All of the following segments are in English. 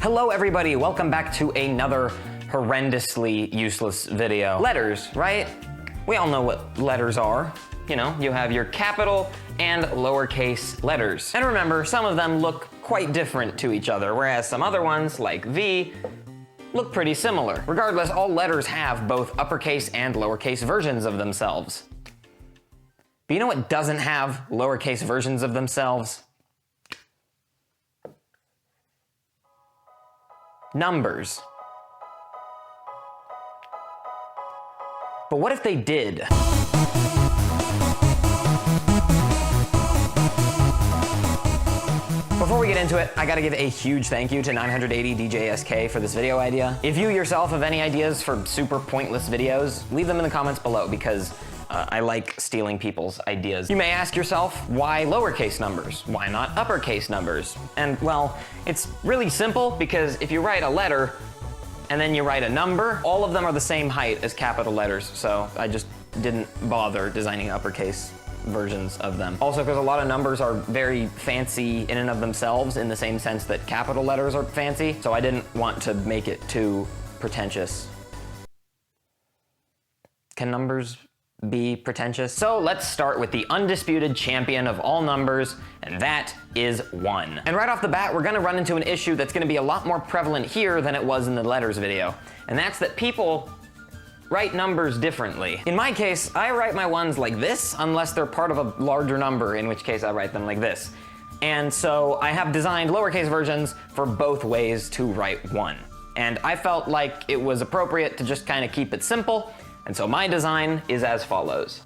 Hello everybody, welcome back to another horrendously useless video. Letters, right? We all know what letters are. You know, you have your capital and lowercase letters. And remember, some of them look quite different to each other, whereas some other ones, like V, look pretty similar. Regardless, all letters have both uppercase and lowercase versions of themselves. But you know what doesn't have lowercase versions of themselves? Numbers. But what if they did? Before we get into it, I gotta give a huge thank you to 980 DJSK for this video idea. If you yourself have any ideas for super pointless videos, leave them in the comments below because I like stealing people's ideas. You may ask yourself, why lowercase numbers? Why not uppercase numbers? And well, it's really simple because if you write a letter and then you write a number, all of them are the same height as capital letters, so I just didn't bother designing uppercase versions of them. Also, because a lot of numbers are very fancy in and of themselves in the same sense that capital letters are fancy, so I didn't want to make it too pretentious. Can numbers be pretentious? So let's start with the undisputed champion of all numbers, and that is 1. And right off the bat, we're gonna run into an issue that's gonna be a lot more prevalent here than it was in the letters video, and that's that people write numbers differently. In my case, I write my ones like this unless they're part of a larger number, in which case I write them like this. And so I have designed lowercase versions for both ways to write 1. And I felt like it was appropriate to just kind of keep it simple, and so my design is as follows.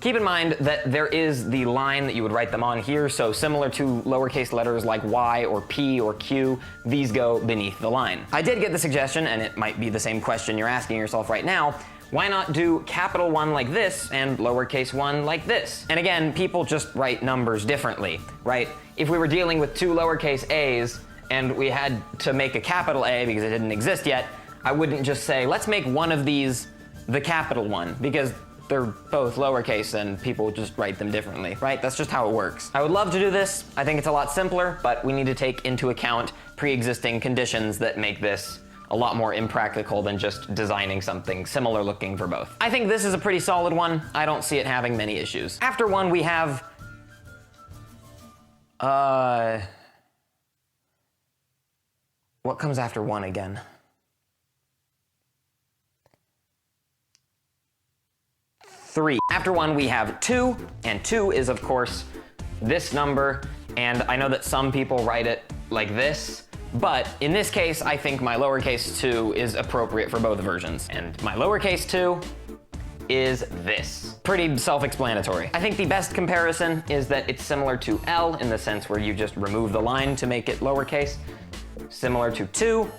Keep in mind that there is the line that you would write them on here, so similar to lowercase letters like Y or P or Q, these go beneath the line. I did get the suggestion, and it might be the same question you're asking yourself right now, why not do capital 1 like this and lowercase 1 like this? And again, people just write numbers differently, right? If we were dealing with 2 lowercase a's and we had to make a capital A because it didn't exist yet, I wouldn't just say, let's make one of these the capital one, because they're both lowercase and people just write them differently, right? That's just how it works. I would love to do this. I think it's a lot simpler, but we need to take into account pre-existing conditions that make this a lot more impractical than just designing something similar looking for both. I think this is a pretty solid one. I don't see it having many issues. After 1, we have, what comes after 1 again? 3. After 1, we have 2, and 2 is, of course, this number, and I know that some people write it like this, but in this case, I think my lowercase 2 is appropriate for both versions, and my lowercase 2 is this. Pretty self-explanatory. I think the best comparison is that it's similar to L in the sense where you just remove the line to make it lowercase. Similar to 2,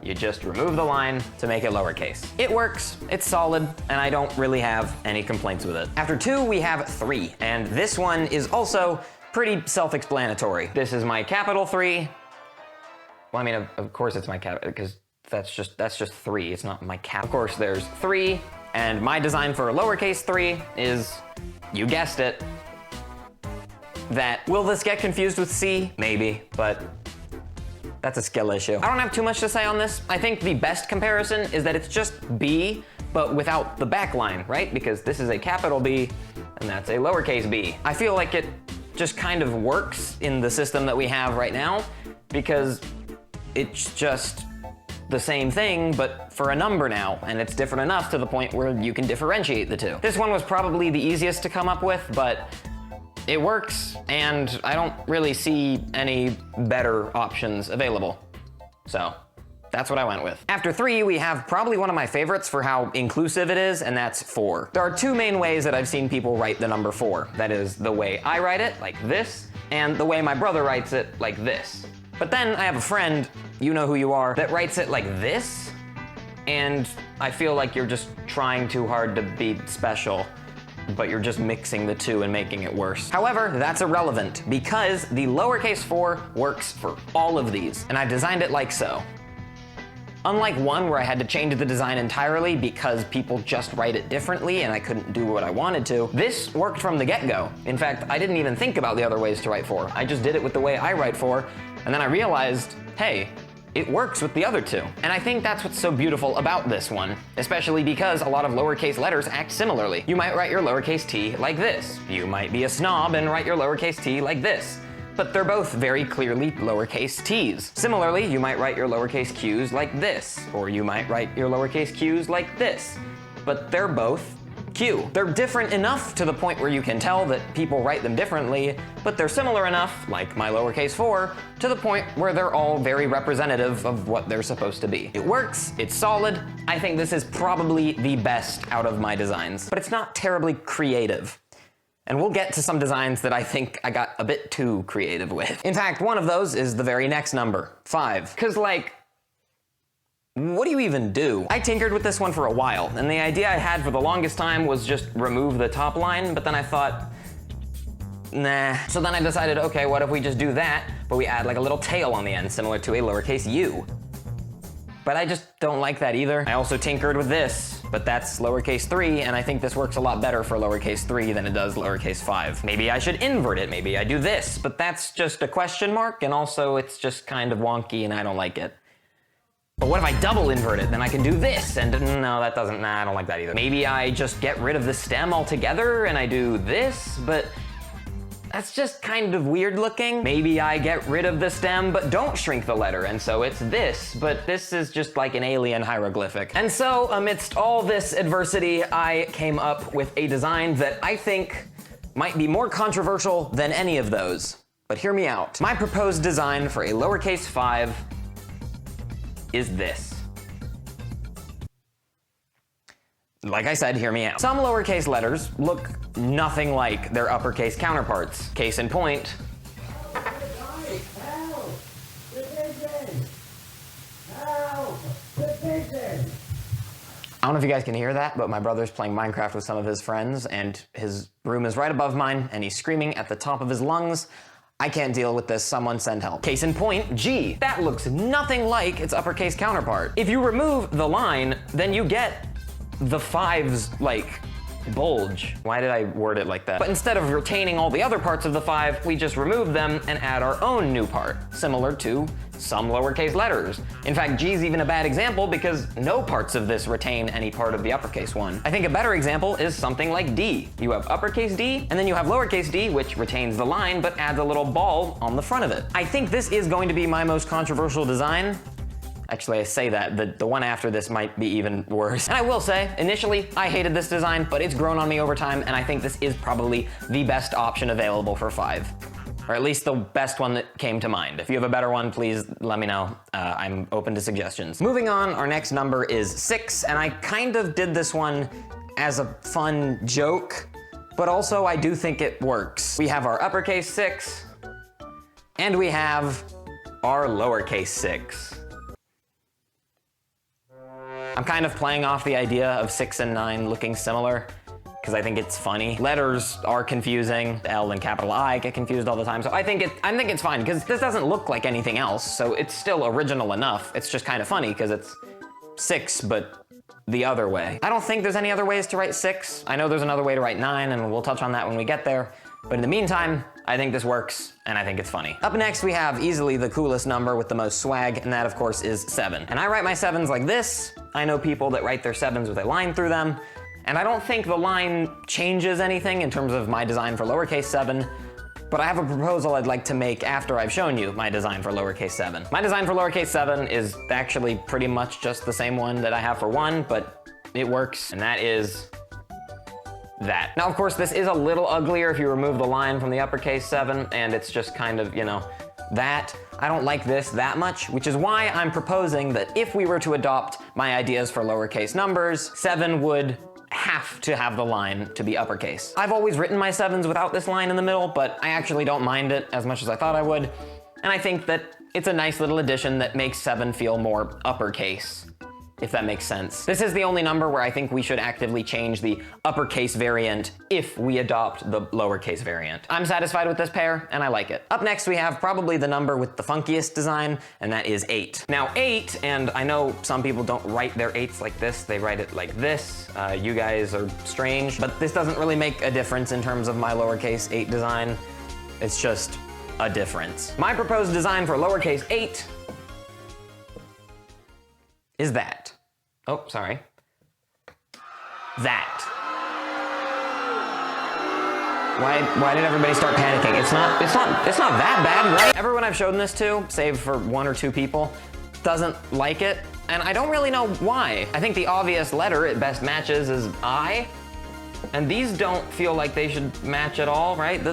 you just remove the line to make it lowercase. It works, it's solid, and I don't really have any complaints with it. After 2, we have 3, and this one is also pretty self-explanatory. This is my capital 3. Well, I mean, of course it's my capital, because that's just 3, it's not my cap. Of course, there's 3, and my design for a lowercase 3 is, you guessed it, that. Will this get confused with C? Maybe, but that's a skill issue. I don't have too much to say on this. I think the best comparison is that it's just B, but without the back line, right? Because this is a capital B, and that's a lowercase b. I feel like it just kind of works in the system that we have right now, because it's just the same thing, but for a number now, and it's different enough to the point where you can differentiate the two. This one was probably the easiest to come up with, but it works, and I don't really see any better options available. So that's what I went with. After 3, we have probably one of my favorites for how inclusive it is, and that's 4. There are 2 main ways that I've seen people write the number 4. That is the way I write it, like this, and the way my brother writes it, like this. But then I have a friend, you know who you are, that writes it like this, and I feel like you're just trying too hard to be special, but you're just mixing the 2 and making it worse. However, that's irrelevant because the lowercase 4 works for all of these, and I designed it like so. Unlike one where I had to change the design entirely because people just write it differently and I couldn't do what I wanted to, this worked from the get-go. In fact, I didn't even think about the other ways to write for. I just did it with the way I write for, and then I realized, hey, it works with the other two. And I think that's what's so beautiful about this one, especially because a lot of lowercase letters act similarly. You might write your lowercase t like this. You might be a snob and write your lowercase t like this. But they're both very clearly lowercase t's. Similarly, you might write your lowercase q's like this, or you might write your lowercase q's like this. But they're both Q. They're different enough to the point where you can tell that people write them differently, but they're similar enough, like my lowercase 4, to the point where they're all very representative of what they're supposed to be. It works, it's solid. I think this is probably the best out of my designs, but it's not terribly creative. And we'll get to some designs that I think I got a bit too creative with. In fact, one of those is the very next number, 5. 'Cause like, what do you even do? I tinkered with this one for a while, and the idea I had for the longest time was just remove the top line, but then I thought, nah. So then I decided, okay, what if we just do that, but we add like a little tail on the end, similar to a lowercase u. But I just don't like that either. I also tinkered with this, but that's lowercase 3, and I think this works a lot better for lowercase 3 than it does lowercase 5. Maybe I should invert it, maybe I do this, but that's just a question mark, and also it's just kind of wonky and I don't like it. But what if I double invert it? Then I can do this, and no, that doesn't, nah, I don't like that either. Maybe I just get rid of the stem altogether and I do this, but that's just kind of weird looking. Maybe I get rid of the stem, but don't shrink the letter, and so it's this, but this is just like an alien hieroglyphic. And so, amidst all this adversity, I came up with a design that I think might be more controversial than any of those. But hear me out. My proposed design for a lowercase 5 is this. Like I said, hear me out. Some lowercase letters look nothing like their uppercase counterparts. Case in point, I don't know if you guys can hear that, but my brother's playing Minecraft with some of his friends, and his room is right above mine, and he's screaming at the top of his lungs. I can't deal with this, someone send help. Case in point, G. That looks nothing like its uppercase counterpart. If you remove the line, then you get the 5's, like, bulge. Why did I word it like that? But instead of retaining all the other parts of the 5, we just remove them and add our own new part, similar to some lowercase letters. In fact, G's even a bad example because no parts of this retain any part of the uppercase one. I think a better example is something like D. You have uppercase D, and then you have lowercase d, which retains the line but adds a little ball on the front of it. I think this is going to be my most controversial design. Actually, I say that, the one after this might be even worse. And I will say, initially, I hated this design, but it's grown on me over time, and I think this is probably the best option available for 5. Or at least the best one that came to mind. If you have a better one, please let me know. I'm open to suggestions. Moving on, our next number is 6, and I kind of did this one as a fun joke, but also I do think it works. We have our uppercase 6, and we have our lowercase 6. I'm kind of playing off the idea of 6 and 9 looking similar, because I think it's funny. Letters are confusing. L and capital I get confused all the time, so I think it's fine, because this doesn't look like anything else, so it's still original enough. It's just kind of funny, because it's 6, but the other way. I don't think there's any other ways to write 6. I know there's another way to write 9, and we'll touch on that when we get there. But in the meantime, I think this works, and I think it's funny. Up next, we have easily the coolest number with the most swag, and that, of course, is 7. And I write my 7s like this. I know people that write their 7s with a line through them, and I don't think the line changes anything in terms of my design for lowercase 7, but I have a proposal I'd like to make after I've shown you my design for lowercase 7. My design for lowercase 7 is actually pretty much just the same one that I have for 1, but it works, and that is that. Now, of course, this is a little uglier if you remove the line from the uppercase 7, and it's just kind of, you know, that. I don't like this that much, which is why I'm proposing that if we were to adopt my ideas for lowercase numbers, 7 would have to have the line to be uppercase. I've always written my 7s without this line in the middle, but I actually don't mind it as much as I thought I would, and I think that it's a nice little addition that makes 7 feel more uppercase. if that makes sense. This is the only number where I think we should actively change the uppercase variant if we adopt the lowercase variant. I'm satisfied with this pair, and I like it. Up next, we have probably the number with the funkiest design, and that is 8. Now 8, and I know some people don't write their 8s like this, they write it like this. You guys are strange, but this doesn't really make a difference in terms of my lowercase 8 design. It's just a difference. My proposed design for lowercase 8 is that. Oh, sorry. That. Why did everybody start panicking? It's not that bad, right? Everyone I've shown this to, save for 1 or 2 people, doesn't like it, and I don't really know why. I think the obvious letter it best matches is I, and these don't feel like they should match at all, right?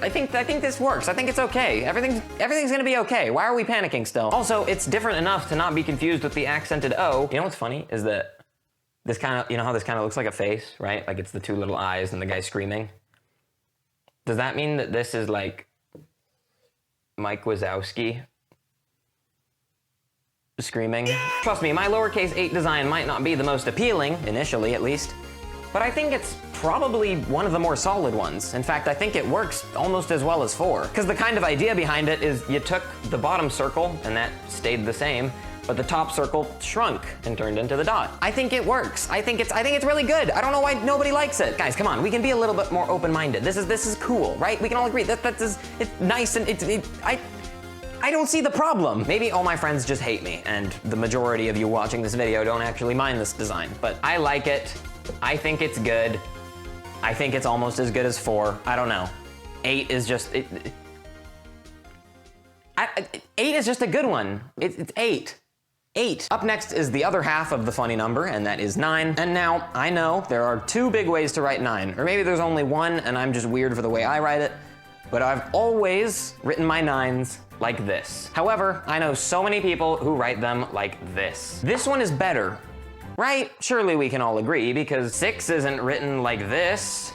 I think this works. I think it's okay. Everything's gonna be okay. Why are we panicking still? Also, it's different enough to not be confused with the accented O. You know what's funny is that this kind of, you know how this kind of looks like a face, right? Like it's the 2 little eyes and the guy screaming. Does that mean that this is like Mike Wazowski screaming? Trust me, my lowercase 8 design might not be the most appealing, initially at least, but I think it's probably one of the more solid ones. In fact, I think it works almost as well as 4. Because the kind of idea behind it is you took the bottom circle, and that stayed the same, but the top circle shrunk and turned into the dot. I think it works. I think it's really good. I don't know why nobody likes it. Guys, come on, we can be a little bit more open-minded. This is cool, right? We can all agree it's nice and I don't see the problem. Maybe all my friends just hate me, and the majority of you watching this video don't actually mind this design, but I like it. I think it's good. I think it's almost as good as 4. I don't know. 8 is just, 8 is just a good one. It's 8. 8. Up next is the other half of the funny number, and that is 9. And now, I know there are 2 big ways to write 9, or maybe there's only one and I'm just weird for the way I write it, but I've always written my 9s like this. However, I know so many people who write them like this. This one is better. Right? Surely we can all agree, because 6 isn't written like this.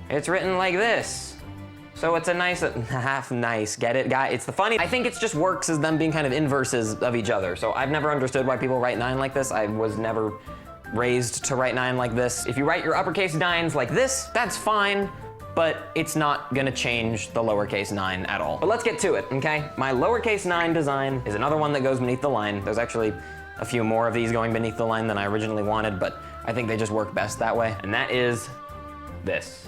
It's written like this. So it's a nice, half nice, get it, guy? It's the funny. I think it just works as them being kind of inverses of each other. So I've never understood why people write 9 like this. I was never raised to write 9 like this. If you write your uppercase 9s like this, that's fine, but it's not gonna change the lowercase 9 at all. But let's get to it, okay? My lowercase 9 design is another one that goes beneath the line. There's actually a few more of these going beneath the line than I originally wanted, but I think they just work best that way, and that is this.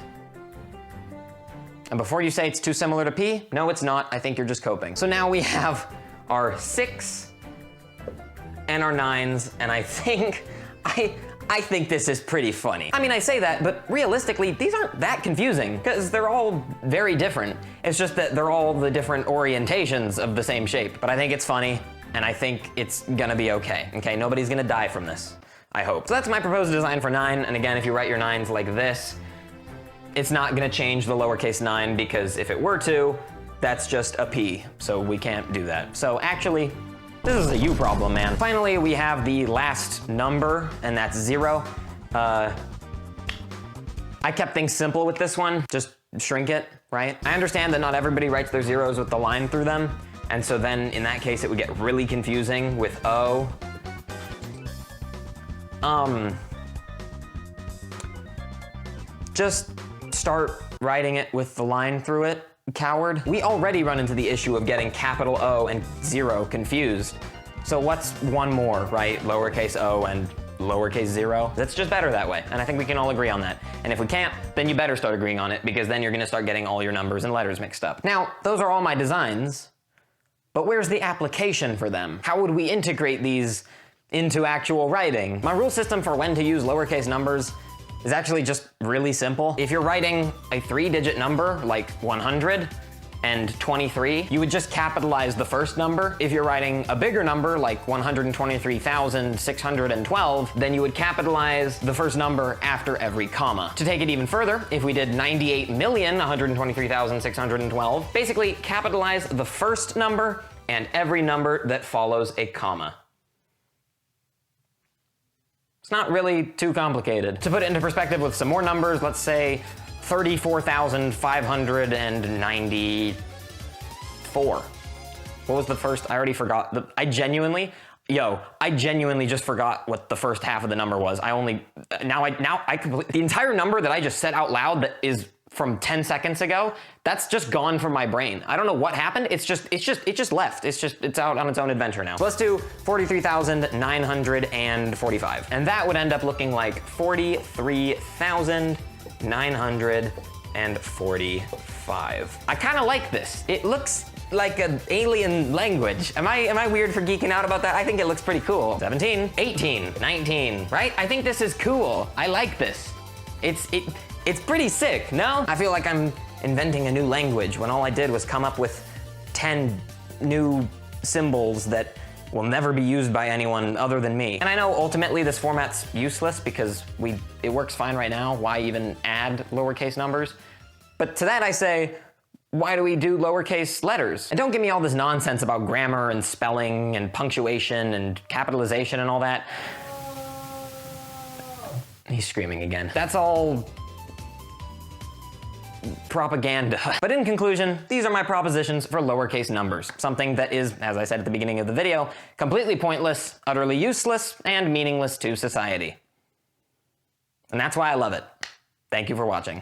And before you say it's too similar to P, no, it's not. I think you're just coping. So now we have our 6 and our 9s, and I think this is pretty funny. I mean, I say that, but realistically, these aren't that confusing, because they're all very different. It's just that they're all the different orientations of the same shape, but I think it's funny, and I think it's gonna be okay. Okay, nobody's gonna die from this, I hope. So that's my proposed design for 9, and again, if you write your 9s like this, it's not gonna change the lowercase 9, because if it were to, that's just a P, so we can't do that. So actually, this is a you problem, man. Finally, we have the last number, and that's 0. I kept things simple with this one, just shrink it, right? I understand that not everybody writes their 0s with the line through them, and so then in that case it would get really confusing with O. Just start writing it with the line through it, coward. We already run into the issue of getting capital O and 0 confused. So what's one more, right? Lowercase o and lowercase 0. That's just better that way, and I think we can all agree on that. And if we can't, then you better start agreeing on it, because then you're gonna start getting all your numbers and letters mixed up. Now, those are all my designs, but where's the application for them? How would we integrate these into actual writing? My rule system for when to use lowercase numbers is actually just really simple. If you're writing a 3-digit number, like 123, you would just capitalize the first number. If you're writing a bigger number, like 123,612, then you would capitalize the first number after every comma. To take it even further, if we did 98,123,612, basically capitalize the first number and every number that follows a comma. It's not really too complicated. To put it into perspective with some more numbers, let's say 34,594. What was the first? I already forgot. I Yo, I genuinely just forgot what the first half of the number was. The entire number that I just said out loud that is from 10 seconds ago, that's just gone from my brain. I don't know what happened. It just left. It's out on its own adventure now. So let's do 43,945. And that would end up looking like 43,945. I kind of like this. It looks like an alien language. Am I weird for geeking out about that? I think it looks pretty cool. 17, 18, 19, right? I think this is cool. I like this. It's pretty sick, no? I feel like I'm inventing a new language when all I did was come up with 10 new symbols that will never be used by anyone other than me. And I know ultimately this format's useless because it works fine right now. Why even add lowercase numbers? But to that I say, why do we do lowercase letters? And don't give me all this nonsense about grammar and spelling and punctuation and capitalization and all that. He's screaming again. That's all propaganda. But in conclusion, these are my propositions for lowercase numbers. Something that is, as I said at the beginning of the video, completely pointless, utterly useless, and meaningless to society. And that's why I love it. Thank you for watching.